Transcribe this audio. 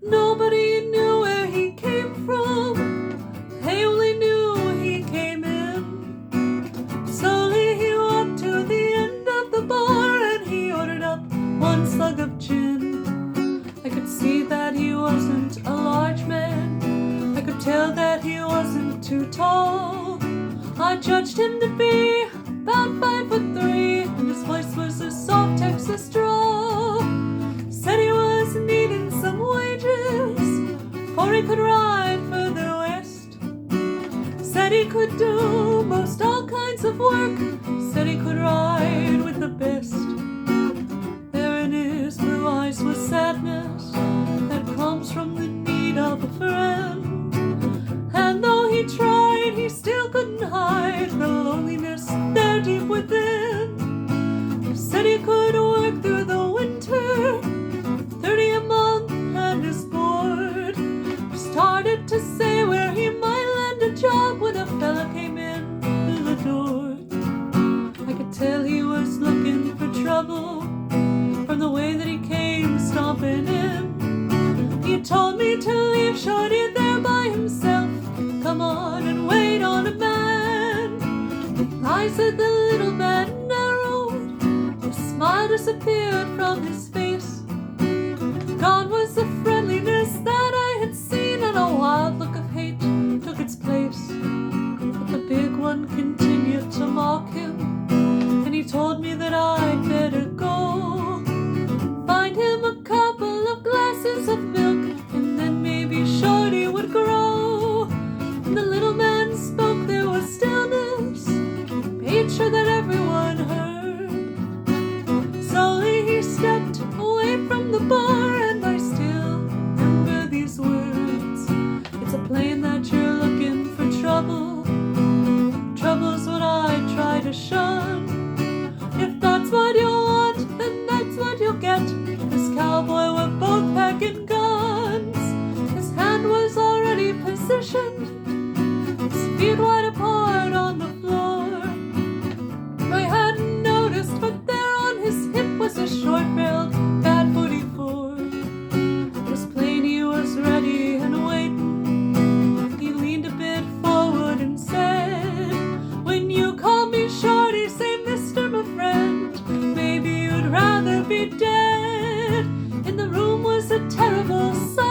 Nobody knew where he came from, they only knew he came in. Slowly he walked to the end of the bar and he ordered up one slug of gin. I could see that he wasn't a large man, I could tell that he wasn't too tall. I judged him to be about 5'3", and his voice was a soft Texas drawl. Said he was needing some wages, for he could ride further west. Said he could do most all kinds of work, said he could ride with the best. There in his blue eyes was sadness that comes from the need of a friend. And though he tried, he still couldn't hide the loneliness there deep within. Said he could work through the winter, 30 a month and his board. Started to say where he might land a job when a fella came in through the door. I could tell he was looking for trouble from the way that he came stomping in. He told me to leave Shorty there by himself, come on and wait on a man. The eyes of the little man narrowed, the smile disappeared from his face. Gone was the friendliness that I had seen, and a wild look of hate took its place. But the big one continued to mock him, and he told me that I'd better go. Find him a couple of glasses of milk, and then maybe Shorty would grow. When the little man spoke, there was stillness, made sure that everyone heard. Slowly he stepped away from the bar, and I still remember these words. It's a plain that you're looking for trouble. Trouble's what I try to shun. If that's what you want, then that's what you'll get. This cowboy were both packing guns. His hand was already positioned, his feet wide apart on the floor. I hadn't noticed, but there on his hip was a short-barreled Bat 44. It was plain he was ready and waiting. He leaned a bit forward and said, when you call me Shorty, say Mister, my friend, maybe you'd rather be dead. In the room was a terrible sight.